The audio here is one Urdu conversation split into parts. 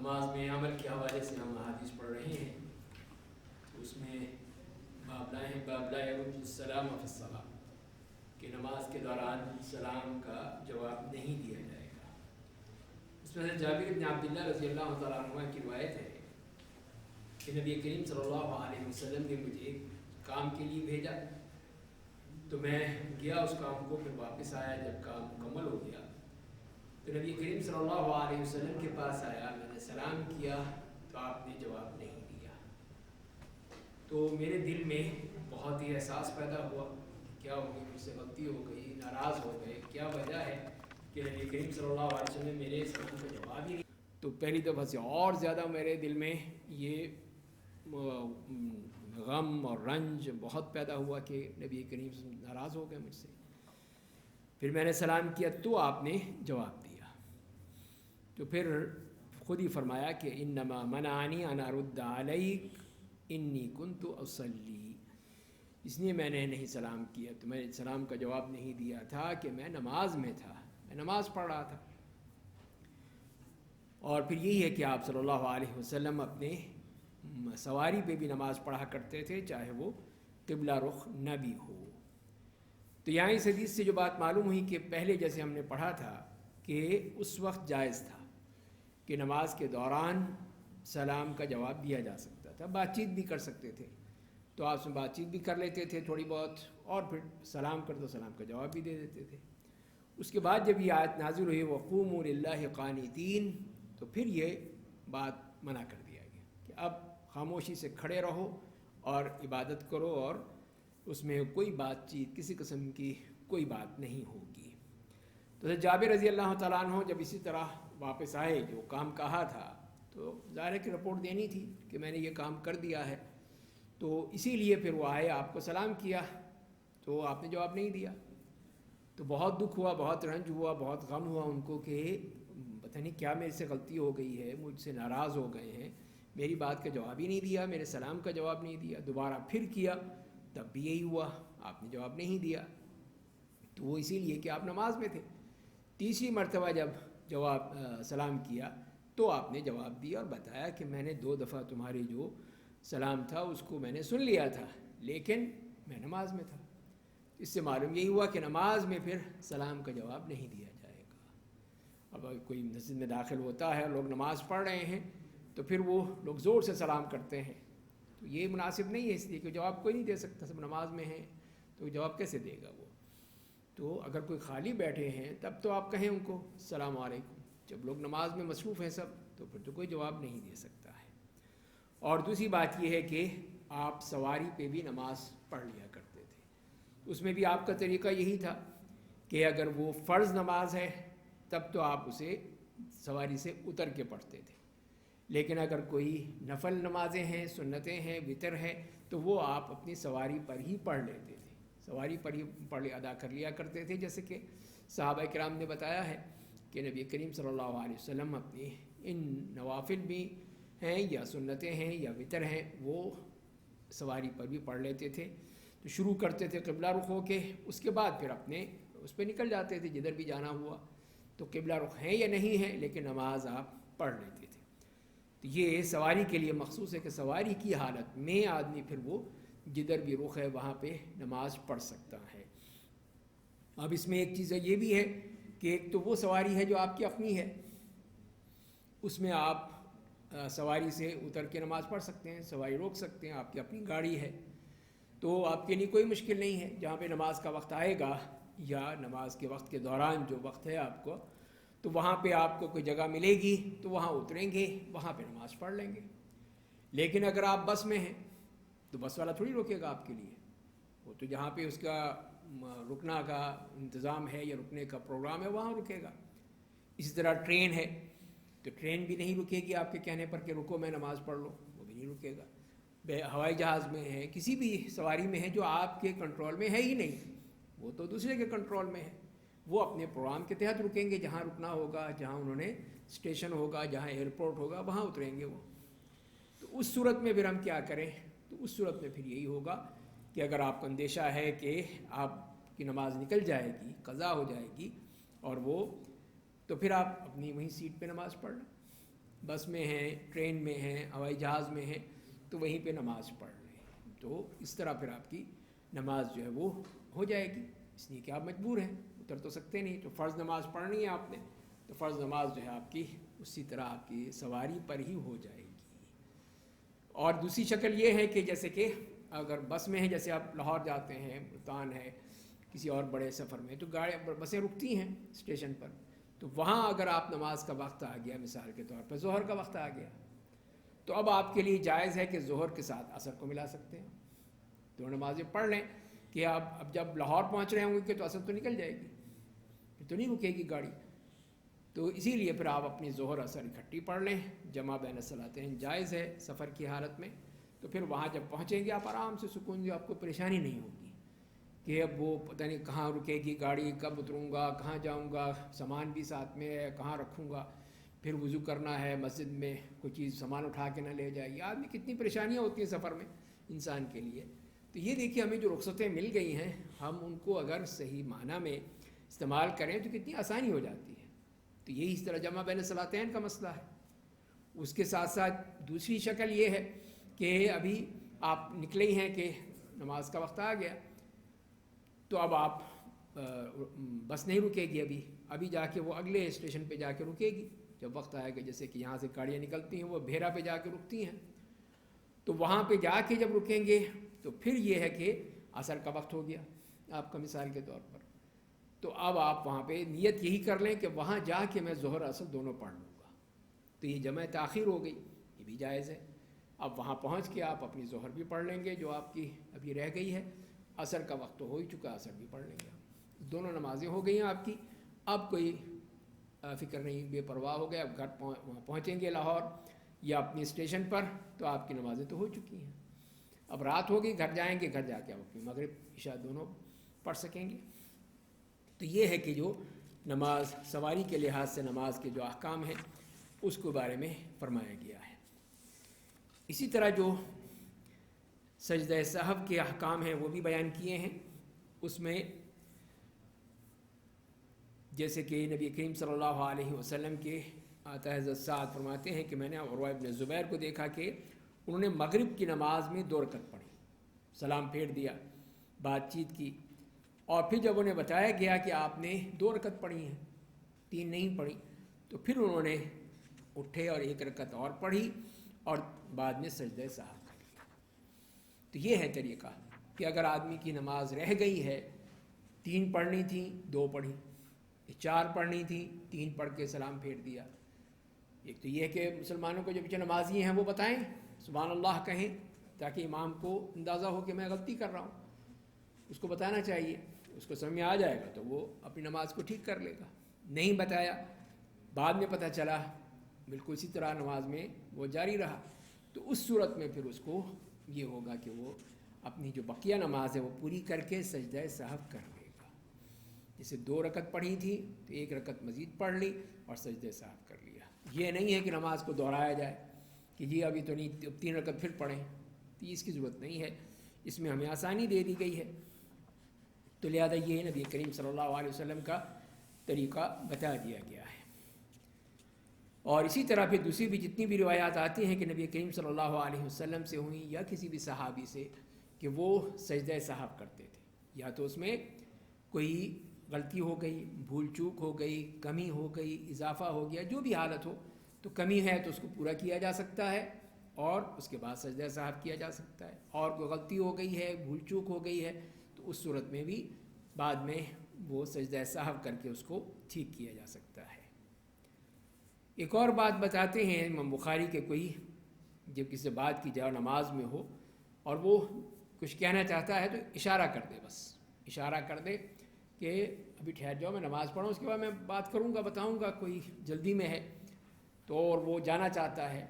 نماز میں عمل کے حوالے سے ہم حدیث پڑھ رہے ہیں، تو اس میں باب لا يرد السلام فی الصلاۃ کہ نماز کے دوران سلام کا جواب نہیں دیا جائے گا۔ اس میں سے جابر بن عبداللہ رضی اللہ تعالیٰ عنہ کی روایت ہے کہ نبی کریم صلی اللہ علیہ وسلم نے مجھے ایک کام کے لیے بھیجا، تو میں گیا اس کام کو، پھر واپس آیا جب کام مکمل ہو گیا تو نبی کریم صلی اللہ علیہ وسلم کے پاس آیا، میں نے سلام کیا تو آپ نے جواب نہیں دیا۔ تو میرے دل میں بہت ہی احساس پیدا ہوا، کیا ہو گئی، مجھ سے غلطی ہو گئی، ناراض ہو گئے، کیا وجہ ہے کہ نبی کریم صلی اللہ علیہ وسلم نے میرے اس سوال کا جواب ہی نہیں۔ تو پہلی دفعہ سے اور زیادہ میرے دل میں یہ غم اور رنج بہت پیدا ہوا کہ نبی کریم صلی اللہ علیہ وسلم ناراض ہو گئے مجھ سے۔ پھر میں نے سلام کیا تو آپ نے جواب دیا، تو پھر خود ہی فرمایا کہ انما منعنی ان ارد علیک انی کنت اصلی، اس لیے میں نے نہیں سلام کیا، تو میں سلام کا جواب نہیں دیا تھا کہ میں نماز میں تھا، میں نماز پڑھ رہا تھا۔ اور پھر یہی ہے کہ آپ صلی اللہ علیہ وسلم اپنے سواری پہ بھی نماز پڑھا کرتے تھے، چاہے وہ قبلہ رخ نہ بھی ہو۔ تو یہاں اس حدیث سے جو بات معلوم ہوئی کہ پہلے جیسے ہم نے پڑھا تھا کہ اس وقت جائز تھا کہ نماز کے دوران سلام کا جواب دیا جا سکتا تھا، بات چیت بھی کر سکتے تھے، تو آپ سے بات چیت بھی کر لیتے تھے تھوڑی بہت، اور پھر سلام کر دو سلام کا جواب بھی دے دیتے تھے۔ اس کے بعد جب یہ آیت نازل ہوئی وَقُومُوا لِلَّهِ قَانِتِينَ، تو پھر یہ بات منع کر دیا گیا کہ اب خاموشی سے کھڑے رہو اور عبادت کرو، اور اس میں کوئی بات چیت کسی قسم کی کوئی بات نہیں ہوگی۔ تو جابر رضی اللہ تعالیٰ عنہ جب اسی طرح واپس آئے، جو کام کہا تھا تو ظاہر ہے کہ رپورٹ دینی تھی کہ میں نے یہ کام کر دیا ہے، تو اسی لیے پھر وہ آئے، آپ کو سلام کیا تو آپ نے جواب نہیں دیا۔ تو بہت دکھ ہوا، بہت رنج ہوا، بہت غم ہوا ان کو کہ پتہ نہیں کیا میرے سے غلطی ہو گئی ہے، مجھ سے ناراض ہو گئے ہیں، میری بات کا جواب ہی نہیں دیا، میرے سلام کا جواب نہیں دیا۔ دوبارہ پھر کیا تب بھی یہی ہوا، آپ نے جواب نہیں دیا، تو وہ اسی لیے کہ آپ نماز میں تھے۔ تیسری مرتبہ جب سلام کیا تو آپ نے جواب دیا اور بتایا کہ میں نے 2 دفعہ تمہاری جو سلام تھا اس کو میں نے سن لیا تھا، لیکن میں نماز میں تھا۔ اس سے معلوم یہی ہوا کہ نماز میں پھر سلام کا جواب نہیں دیا جائے گا۔ اب کوئی مسجد میں داخل ہوتا ہے اور لوگ نماز پڑھ رہے ہیں تو پھر وہ لوگ زور سے سلام کرتے ہیں، تو یہ مناسب نہیں ہے، اس لیے کہ جواب کوئی نہیں دے سکتا، سب نماز میں ہیں تو جواب کیسے دے گا وہ۔ تو اگر کوئی خالی بیٹھے ہیں تب تو آپ کہیں ان کو السلام علیکم، جب لوگ نماز میں مصروف ہیں سب تو پھر تو کوئی جواب نہیں دے سکتا ہے۔ اور دوسری بات یہ ہے کہ آپ سواری پہ بھی نماز پڑھ لیا کرتے تھے، اس میں بھی آپ کا طریقہ یہی تھا کہ اگر وہ فرض نماز ہے تب تو آپ اسے سواری سے اتر کے پڑھتے تھے، لیکن اگر کوئی نفل نمازیں ہیں، سنتیں ہیں، وتر ہے، تو وہ آپ اپنی سواری پر ہی پڑھ لیتے تھے، سواری پر ہی ادا کر لیا کرتے تھے۔ جیسے کہ صحابہ کرام نے بتایا ہے کہ نبی کریم صلی اللہ علیہ وسلم اپنی ان نوافل بھی ہیں یا سنتیں ہیں یا وتر ہیں وہ سواری پر بھی پڑھ لیتے تھے۔ تو شروع کرتے تھے قبلہ رخ ہو کے، اس کے بعد پھر اپنے اس پہ نکل جاتے تھے جدھر بھی جانا ہوا، تو قبلہ رخ ہیں یا نہیں ہے لیکن نماز آپ پڑھ لیتے تھے۔ تو یہ سواری کے لیے مخصوص ہے کہ سواری کی حالت میں آدمی پھر وہ جدھر بھی رخ ہے وہاں پہ نماز پڑھ سکتا ہے۔ اب اس میں ایک چیز یہ بھی ہے کہ ایک تو وہ سواری ہے جو آپ کی اپنی ہے، اس میں آپ سواری سے اتر کے نماز پڑھ سکتے ہیں، سواری روک سکتے ہیں، آپ کی اپنی گاڑی ہے تو آپ کے لیے کوئی مشکل نہیں ہے۔ جہاں پہ نماز کا وقت آئے گا یا نماز کے وقت کے دوران جو وقت ہے آپ کو، تو وہاں پہ آپ کو کوئی جگہ ملے گی تو وہاں اتریں گے، وہاں پہ نماز پڑھ لیں گے۔ لیکن اگر آپ بس میں ہیں تو بس والا تھوڑی روکے گا آپ کے لیے، وہ تو جہاں پہ اس کا رکنا کا انتظام ہے یا رکنے کا پروگرام ہے وہاں رکے گا۔ اسی طرح ٹرین ہے تو ٹرین بھی نہیں رکے گی آپ کے کہنے پر کہ رکو میں نماز پڑھ لو، وہ بھی نہیں رکے گا۔ ہوائی جہاز میں ہے، کسی بھی سواری میں ہے جو آپ کے کنٹرول میں ہے ہی نہیں، وہ تو دوسرے کے کنٹرول میں ہے، وہ اپنے پروگرام کے تحت رکیں گے، جہاں رکنا ہوگا، جہاں انہوں نے اسٹیشن ہوگا، جہاں ایئرپورٹ ہوگا وہاں اتریں گے وہ۔ تو اس صورت میں پھر ہم کیا کریں؟ تو اس صورت میں پھر یہی ہوگا کہ اگر آپ کو اندیشہ ہے کہ آپ کی نماز نکل جائے گی، قضا ہو جائے گی، اور وہ تو پھر آپ اپنی وہیں سیٹ پہ نماز پڑھ لیں۔ بس میں ہیں، ٹرین میں ہیں، ہوائی جہاز میں ہیں، تو وہیں پہ نماز پڑھ لیں. تو اس طرح پھر آپ کی نماز جو ہے وہ ہو جائے گی، اس لیے کہ آپ مجبور ہیں، اتر تو سکتے نہیں. تو فرض نماز پڑھنی ہے آپ نے، تو فرض نماز جو ہے آپ کی اسی طرح آپ کی سواری پر ہی ہو جائے گی. اور دوسری شکل یہ ہے کہ جیسے کہ اگر بس میں ہیں، جیسے آپ لاہور جاتے ہیں، ملتان ہے، کسی اور بڑے سفر میں، تو بسیں رکتی ہیں اسٹیشن پر، تو وہاں اگر آپ نماز کا وقت آ گیا، مثال کے طور پر ظہر کا وقت آ گیا، تو اب آپ کے لیے جائز ہے کہ ظہر کے ساتھ عصر کو ملا سکتے ہیں. دو نمازیں پڑھ لیں کہ آپ اب جب لاہور پہنچ رہے ہوں گے کہ تو عصر تو نکل جائے گی، پھر تو نہیں رکے گی گاڑی. تو اسی لیے پھر آپ اپنی ظہر عصر اکٹھی پڑھ لیں. جمع بین الصلاتین جائز ہے سفر کی حالت میں. تو پھر وہاں جب پہنچیں گے آپ آرام سے سکون سے، آپ کو پریشانی نہیں ہوگی کہ اب وہ پتہ نہیں کہاں رکے گی گاڑی، کب اتروں گا، کہاں جاؤں گا، سامان بھی ساتھ میں ہے، کہاں رکھوں گا، پھر وضو کرنا ہے، مسجد میں کوئی چیز سامان اٹھا کے نہ لے جائے. یہ آدمی کتنی پریشانیاں ہوتی ہیں سفر میں انسان کے لیے. تو یہ دیکھیے ہمیں جو رخصتیں مل گئی ہیں، ہم ان کو اگر صحیح معنی میں استعمال کریں تو کتنی آسانی ہو جاتی ہے. تو یہی اس طرح جمع بین الصلاتین کا مسئلہ ہے. اس کے ساتھ ساتھ دوسری شکل یہ ہے کہ ابھی آپ نکلے ہی ہیں کہ نماز کا وقت آ گیا، تو اب آپ بس نہیں رکے گی، ابھی جا کے وہ اگلے اسٹیشن پہ جا کے رکے گی جب وقت آئے گا. جیسے کہ یہاں سے گاڑیاں نکلتی ہیں، وہ بھیرا پہ جا کے رکتی ہیں، تو وہاں پہ جا کے جب رکیں گے تو پھر یہ ہے کہ عصر کا وقت ہو گیا آپ کا، مثال کے طور پر. تو اب آپ وہاں پہ نیت یہی کر لیں کہ وہاں جا کے میں ظہر عصر دونوں پڑھ لوں گا، تو یہ جمع تاخیر ہو گئی، یہ بھی جائز ہے. اب وہاں پہنچ کے آپ اپنی ظہر بھی پڑھ لیں گے جو آپ کی ابھی رہ گئی ہے، عصر کا وقت تو ہو ہی چکا، عصر بھی پڑھ لیں گے. دونوں نمازیں ہو گئی ہیں آپ کی. اب کوئی فکر نہیں، بے پرواہ ہو گئے. اب گھر وہاں پہنچیں گے لاہور یا اپنی اسٹیشن پر، تو آپ کی نمازیں تو ہو چکی ہیں. اب رات ہوگی، گھر جائیں گے، گھر جا کے آپ اپنی مغرب عشاء دونوں پڑھ سکیں گے. تو یہ ہے کہ جو نماز سواری کے لحاظ سے نماز کے جو احکام ہیں اس کے بارے میں فرمایا گیا ہے. اسی طرح جو سجدہ سہو کے احکام ہیں وہ بھی بیان کیے ہیں. اس میں جیسے کہ نبی کریم صلی اللہ علیہ وسلم کے آتا حضرت سعد فرماتے ہیں کہ میں نے عروہ ابن زبیر کو دیکھا کہ انہوں نے مغرب کی نماز میں 2 رکعت پڑھی، سلام پھیر دیا، بات چیت کی، اور پھر جب انہیں بتایا گیا کہ آپ نے 2 رکعت پڑھی ہیں، 3 نہیں پڑھی، تو پھر انہوں نے اٹھے اور 1 رکعت اور پڑھی اور بعد میں سجدہ سہو کر لیا. تو یہ ہے طریقہ کہ اگر آدمی کی نماز رہ گئی ہے، 3 پڑھنی تھیں 2 پڑھی، 4 پڑھنی تھیں 3 پڑھ کے سلام پھیر دیا. ایک تو یہ کہ مسلمانوں کو جو پیچھے نمازی ہیں وہ بتائیں، سبحان اللہ کہیں، تاکہ امام کو اندازہ ہو کہ میں غلطی کر رہا ہوں. اس کو بتانا چاہیے، اس کو سمجھ میں آ جائے گا تو وہ اپنی نماز کو ٹھیک کر لے گا. نہیں بتایا، بعد میں پتہ چلا، بالکل اسی طرح نماز میں وہ جاری رہا، تو اس صورت میں پھر اس کو یہ ہوگا کہ وہ اپنی جو بقیہ نماز ہے وہ پوری کر کے سجدہ سہو کر لے گا. جیسے 2 رکعت پڑھی تھی تو 1 رکعت مزید پڑھ لی اور سجدہ سہو کر لیا. یہ نہیں ہے کہ نماز کو دہرایا جائے کہ جی ابھی تو نہیں، 3 رکعت پھر پڑھیں، تو اس کی ضرورت نہیں ہے. اس میں ہمیں آسانی دے دی گئی ہے. تو لہذا یہ نبی کریم صلی اللہ علیہ وسلم کا طریقہ بتا دیا گیا ہے. اور اسی طرح پھر دوسری بھی جتنی بھی روایات آتی ہیں کہ نبی کریم صلی اللہ علیہ وسلم سے ہوئیں یا کسی بھی صحابی سے کہ وہ سجدہ سہو کرتے تھے، یا تو اس میں کوئی غلطی ہو گئی، بھول چوک ہو گئی، کمی ہو گئی، اضافہ ہو گیا، جو بھی حالت ہو، تو کمی ہے تو اس کو پورا کیا جا سکتا ہے اور اس کے بعد سجدہ سہو کیا جا سکتا ہے. اور کوئی غلطی ہو گئی ہے، بھول چوک ہو گئی ہے، تو اس صورت میں بھی بعد میں وہ سجدہ سہو کر کے اس کو ٹھیک کیا جا سکتا ہے. ایک اور بات بتاتے ہیں امام بخاری کے، کوئی جب کسی بات کی جائے نماز میں ہو اور وہ کچھ کہنا چاہتا ہے تو اشارہ کر دے، بس اشارہ کر دے کہ ابھی ٹھہر جاؤ، میں نماز پڑھوں، اس کے بعد میں بات کروں گا، بتاؤں گا، کوئی جلدی میں ہے تو اور وہ جانا چاہتا ہے،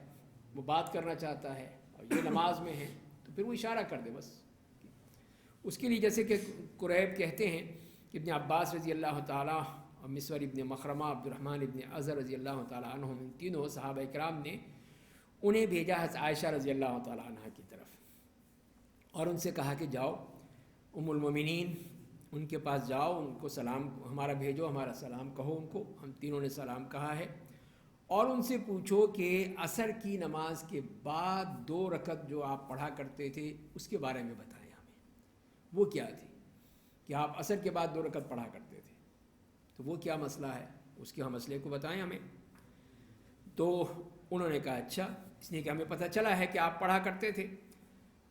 وہ بات کرنا چاہتا ہے اور یہ نماز میں ہے، تو پھر وہ اشارہ کر دے بس. اس کے لیے جیسے کہ قریب کہتے ہیں کہ ابن عباس رضی اللہ تعالیٰ اور مسور ابن مخرمہ، عبد الرحمن ابن اظہر رضی اللہ تعالیٰ عنہم، ان تینوں صحابہ کرام نے انہیں بھیجا حضرت عائشہ رضی اللہ تعالیٰ عنہ کی طرف اور ان سے کہا کہ جاؤ ام المومنین، ان کے پاس جاؤ، ان کو سلام ہمارا بھیجو، ہمارا سلام کہو ان کو. ہم تینوں نے سلام کہا ہے اور ان سے پوچھو کہ عصر کی نماز کے بعد 2 رکعت جو آپ پڑھا کرتے تھے اس کے بارے میں بتائیں ہمیں، وہ کیا تھی کہ آپ عصر کے بعد 2 رکعت پڑھا کرتے تھے، تو وہ کیا مسئلہ ہے، اس کے مسئلے کو بتائیں ہمیں۔ تو انہوں نے کہا اچھا، اس لیے کہ ہمیں پتہ چلا ہے کہ آپ پڑھا کرتے تھے،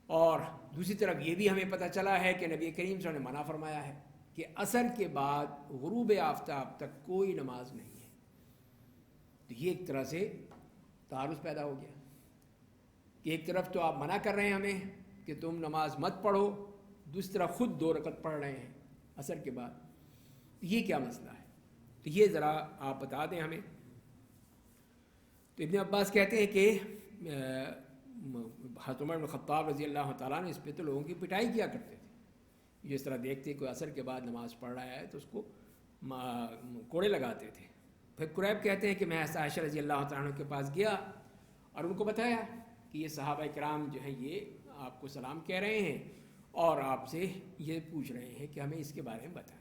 اور دوسری طرف یہ بھی ہمیں پتہ چلا ہے کہ نبی کریم صلی اللہ علیہ وسلم نے منع فرمایا ہے کہ عصر کے بعد غروب آفتاب تک کوئی نماز نہیں ہے۔ تو یہ ایک طرح سے تعارض پیدا ہو گیا کہ ایک طرف تو آپ منع کر رہے ہیں ہمیں کہ تم نماز مت پڑھو، دوسری طرف خود 2 رکعت پڑھ رہے ہیں عصر کے بعد، یہ کیا مسئلہ ہے؟ تو یہ ذرا آپ بتا دیں ہمیں۔ تو ابن عباس کہتے ہیں کہ حضرت عمر بن خطاب رضی اللہ تعالیٰ نے اس پہ تو لوگوں کی پٹائی کیا کرتے تھے، جس طرح دیکھتے کوئی عصر کے بعد نماز پڑھ رہا ہے تو اس کو کوڑے لگاتے تھے۔ پھر قریب کہتے ہیں کہ میں عائشہ رضی اللہ تعالیٰ عنہ کے پاس گیا اور ان کو بتایا کہ یہ صحابہ کرام جو ہیں یہ آپ کو سلام کہہ رہے ہیں اور آپ سے یہ پوچھ رہے ہیں کہ ہمیں اس کے بارے میں بتائیں۔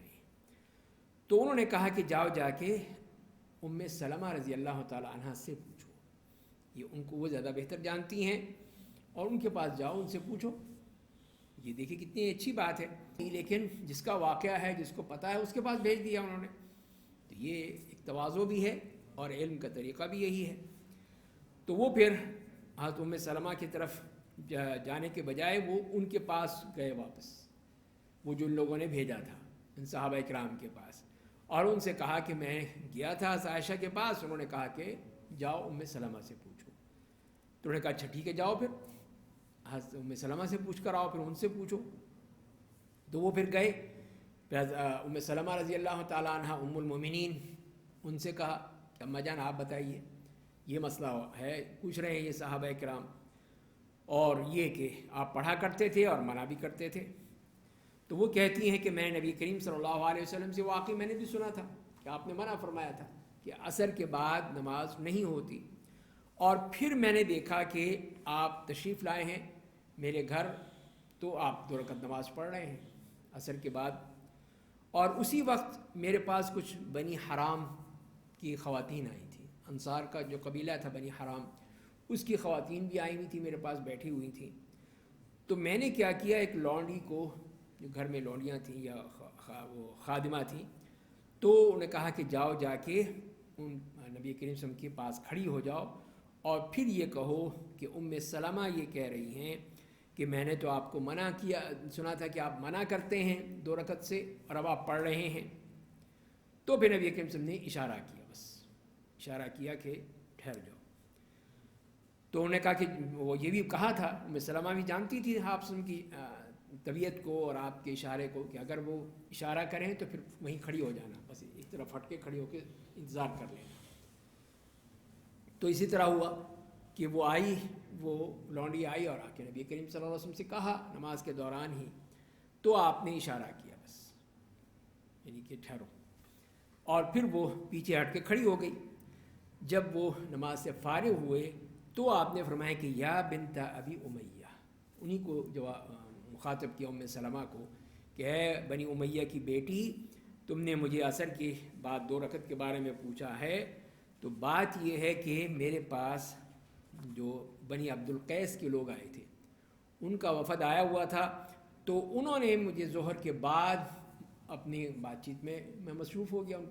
تو انہوں نے کہا کہ جاؤ جا کے ام سلمہ رضی اللہ تعالیٰ عنہ سے پوچھو، یہ ان کو وہ زیادہ بہتر جانتی ہیں، اور ان کے پاس جاؤ، ان سے پوچھو۔ یہ دیکھیں کتنی اچھی بات ہے، لیکن جس کا واقعہ ہے، جس کو پتہ ہے، اس کے پاس بھیج دیا انہوں نے۔ تو یہ ایک تواضع بھی ہے اور علم کا طریقہ بھی یہی ہے۔ تو وہ پھر حضرت ام سلمہ کی طرف جانے کے بجائے وہ ان کے پاس گئے واپس، وہ جو ان لوگوں نے بھیجا تھا ان صحابہ کرام کے پاس، اور ان سے کہا کہ میں گیا تھا عائشہ کے پاس، انہوں نے کہا کہ جاؤ ام سلمہ سے پوچھو۔ تو انہوں نے کہا اچھا ٹھیک ہے، جاؤ پھر حضرت ام سلمہ سے پوچھ کر آؤ، پھر ان سے پوچھو۔ تو وہ پھر گئے، پھر ام سلمہ رضی اللہ تعالیٰ عنہ ام المومنین، ان سے کہا کہ اماں جان آپ بتائیے، یہ مسئلہ ہے، پوچھ رہے ہیں یہ صحابہ کرام، اور یہ کہ آپ پڑھا کرتے تھے اور منع بھی کرتے تھے۔ تو وہ کہتی ہیں کہ میں نبی کریم صلی اللہ علیہ وسلم سے واقعی میں نے بھی سنا تھا کہ آپ نے منع فرمایا تھا کہ عصر کے بعد نماز نہیں ہوتی، اور پھر میں نے دیکھا کہ آپ تشریف لائے ہیں میرے گھر، تو آپ 2 رکعت نماز پڑھ رہے ہیں عصر کے بعد، اور اسی وقت میرے پاس کچھ بنی حرام کی خواتین آئی تھیں، انصار کا جو قبیلہ تھا بنی حرام، اس کی خواتین بھی آئی ہوئی تھیں، میرے پاس بیٹھی ہوئی تھیں۔ تو میں نے کیا کیا، ایک لونڈی کو، جو گھر میں لونڈیاں تھیں یا وہ خادمہ تھیں، تو انہوں نے کہا کہ جاؤ جا کے ان نبی کریم صلی اللہ علیہ وسلم کے پاس کھڑی ہو جاؤ اور پھر یہ کہو کہ ام سلمہ یہ کہہ رہی ہیں کہ میں نے تو آپ کو منع کیا، سنا تھا کہ آپ منع کرتے ہیں 2 رکعت سے اور اب آپ پڑھ رہے ہیں۔ تو پھر نبی کریم صلی اللہ علیہ وسلم نے اشارہ کیا، بس اشارہ کیا کہ ٹھہر جاؤ۔ تو انہوں نے کہا کہ وہ یہ بھی کہا تھا، ام سلمہ بھی جانتی تھی آپ کی طبیعت کو اور آپ کے اشارے کو، کہ اگر وہ اشارہ کریں تو پھر وہیں کھڑی ہو جانا، بس ایک طرف ہٹ کے کھڑی ہو کے انتظار کر لینا۔ تو اسی طرح ہوا کہ وہ آئی، وہ لونڈی آئی اور آ کے نبی کریم صلی اللہ علیہ وسلم سے کہا نماز کے دوران ہی، تو آپ نے اشارہ کیا بس، یعنی کہ ٹھہرو، اور پھر وہ پیچھے ہٹ کے کھڑی ہو گئی۔ جب وہ نماز سے فارغ ہوئے تو آپ نے فرمایا کہ یا بنت ابی امیہ، انہی کو جو مخاطب کیا ام سلمہ کو کہ اے بنی امیہ کی بیٹی، تم نے مجھے عصر کے بعد 2 رکعت کے بارے میں پوچھا ہے، تو بات یہ ہے کہ میرے پاس جو بنی عبد القیس کے لوگ آئے تھے، ان کا وفد آیا ہوا تھا، تو انہوں نے مجھے ظہر کے بعد اپنی بات چیت میں مصروف ہو گیا، ان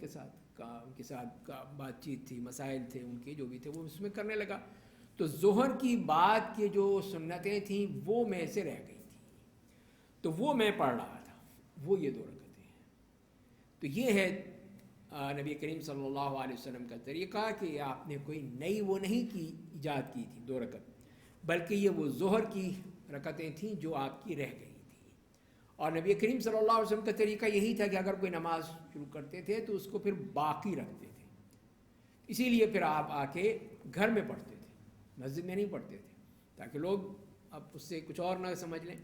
کے ساتھ بات چیت تھی، مسائل تھے ان کے جو بھی تھے وہ اس میں کرنے لگا، تو ظہر کی بعد کے جو سنتیں تھیں وہ میں سے رہ گئی تھیں، تو وہ میں پڑھ رہا تھا، وہ یہ 2 رکعتیں ہیں۔ تو یہ ہے نبی کریم صلی اللہ علیہ وسلم کا طریقہ کہ آپ نے کوئی نئی وہ نہیں کی ایجاد کی تھی 2 رکعت، بلکہ یہ وہ ظہر کی رکعتیں تھیں جو آپ کی رہ گئی تھیں، اور نبی کریم صلی اللہ علیہ وسلم کا طریقہ یہی تھا کہ اگر کوئی نماز شروع کرتے تھے تو اس کو پھر باقی رکھتے تھے، اسی لیے پھر آپ آ کے گھر میں پڑھتے تھے، مسجد میں نہیں پڑھتے تھے، تاکہ لوگ اب اس سے کچھ اور نہ سمجھ لیں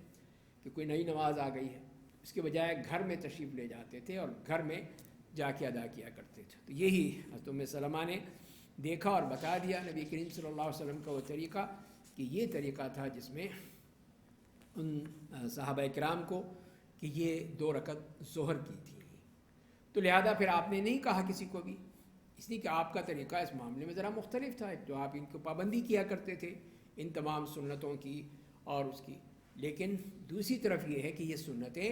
کہ کوئی نئی نماز آ گئی ہے، اس کے بجائے گھر میں تشریف لے جاتے تھے اور گھر میں جا کے ادا کیا کرتے تھے۔ تو یہی حضرت ام سلمہ نے دیکھا اور بتا دیا نبی کریم صلی اللہ علیہ وسلم کا وہ طریقہ، کہ یہ طریقہ تھا جس میں ان صحابہ کرام کو کہ یہ 2 رکعت ظہر کی تھی، تو لہذا پھر آپ نے نہیں کہا کسی کو بھی اس لیے کہ آپ کا طریقہ اس معاملے میں ذرا مختلف تھا، جو آپ ان کو پابندی کیا کرتے تھے ان تمام سنتوں کی اور اس کی. لیکن دوسری طرف یہ ہے کہ یہ سنتیں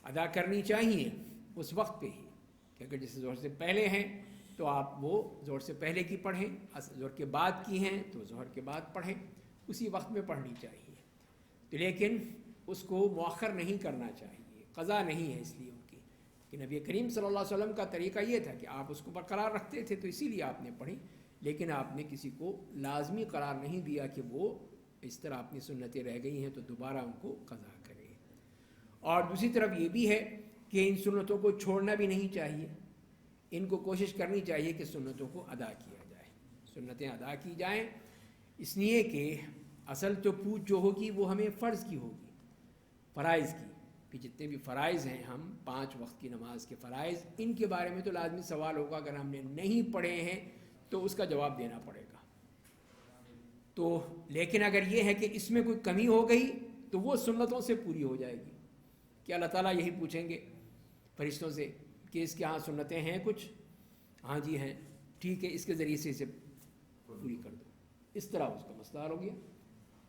ادا کرنی چاہیے اس وقت پہ ہی، کہ اگر جیسے ظہر سے پہلے ہیں تو آپ وہ ظہر سے پہلے کی پڑھیں، ظہر کے بعد کی ہیں تو ظہر کے بعد پڑھیں، اسی وقت میں پڑھنی چاہیے. تو لیکن اس کو مؤخر نہیں کرنا چاہیے، قضا نہیں ہے اس لیے ان کی، کہ نبی کریم صلی اللہ علیہ وسلم کا طریقہ یہ تھا کہ آپ اس کو برقرار رکھتے تھے تو اسی لیے آپ نے پڑھی، لیکن آپ نے کسی کو لازمی قرار نہیں دیا کہ وہ اس طرح اپنی سنتیں رہ گئی ہیں تو دوبارہ ان کو قضا کرے. اور دوسری طرف یہ بھی ہے کہ ان سنتوں کو چھوڑنا بھی نہیں چاہیے، ان کو کوشش کرنی چاہیے کہ سنتوں کو ادا کیا جائے، سنتیں ادا کی جائیں، اس لیے کہ اصل تو پوچھ جو ہوگی وہ ہمیں فرض کی ہوگی، فرائض کی، کہ جتنے بھی فرائض ہیں ہم 5 وقت کی نماز کے فرائض، ان کے بارے میں تو لازمی سوال ہوگا، اگر ہم نے نہیں پڑھے ہیں تو اس کا جواب دینا پڑے گا. تو لیکن اگر یہ ہے کہ اس میں کوئی کمی ہو گئی تو وہ سنتوں سے پوری ہو جائے گی، کہ اللہ تعالیٰ یہی پوچھیں گے فرشتوں سے کہ اس کے ہاں سنتیں ہیں کچھ، ہاں جی ہیں، ٹھیک ہے، اس کے ذریعے سے اسے پوری کر دو. اس طرح اس کا مسئلہ حل ہو گیا.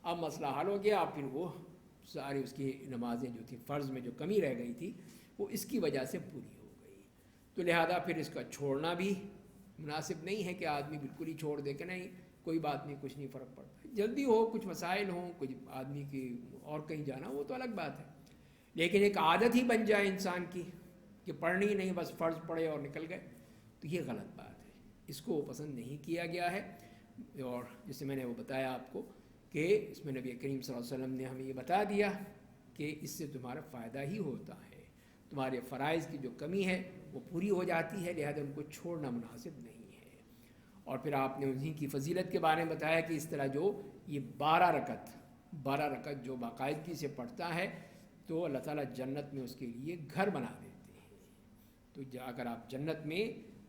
اب مسئلہ حل ہو گیا، اب پھر وہ ساری اس کی نمازیں جو تھیں فرض میں جو کمی رہ گئی تھی وہ اس کی وجہ سے پوری ہو گئی. تو لہذا پھر اس کا چھوڑنا بھی مناسب نہیں ہے کہ آدمی بالکل ہی چھوڑ دے کہ نہیں کوئی بات نہیں، کچھ نہیں فرق پڑتا. جلدی ہو، کچھ مسائل ہوں، کچھ آدمی کی اور کہیں جانا، وہ تو الگ بات ہے، لیکن ایک عادت ہی بن جائے انسان کی کہ پڑھنی نہیں، بس فرض پڑھے اور نکل گئے، تو یہ غلط بات ہے، اس کو پسند نہیں کیا گیا ہے. اور جیسے میں نے وہ بتایا آپ کو کہ اس میں نبی کریم صلی اللہ علیہ وسلم نے ہمیں یہ بتا دیا کہ اس سے تمہارا فائدہ ہی ہوتا ہے، تمہارے فرائض کی جو کمی ہے وہ پوری ہو جاتی ہے، لہذا ان کو چھوڑنا مناسب نہیں ہے. اور پھر آپ نے انہیں کی فضیلت کے بارے میں بتایا کہ اس طرح جو یہ 12 رکعت جو باقاعدگی سے پڑھتا ہے تو اللہ تعالیٰ جنت میں اس کے لیے گھر بنا دیتے ہیں. تو اگر آپ جنت میں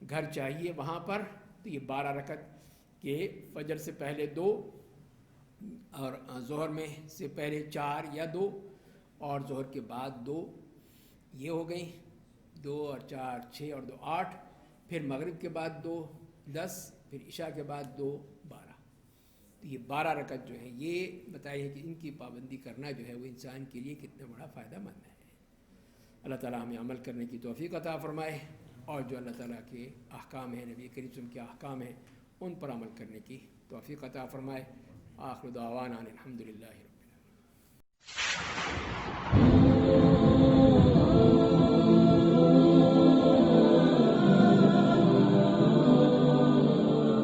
گھر چاہیے وہاں پر تو یہ 12 رکعت کہ فجر سے پہلے 2 اور ظہر میں سے پہلے 4 یا 2 اور ظہر کے بعد 2، یہ ہو گئی 2 اور 4 6 اور 2 8، پھر مغرب کے بعد 2 10، پھر عشاء کے بعد 2 12. تو یہ 12 رکعت جو ہیں یہ بتائیے کہ ان کی پابندی کرنا جو ہے وہ انسان کے لیے کتنا بڑا فائدہ مند ہے. اللہ تعالیٰ ہمیں عمل کرنے کی توفیق عطا فرمائے، اور جو اللہ تعالیٰ کے احکام ہیں، نبی کریم صلی اللہ علیہ وسلم کے احکام ہیں، ان پر عمل کرنے کی توفیق عطا فرمائے. آخر دعوانا الحمدللہ رب العالمین.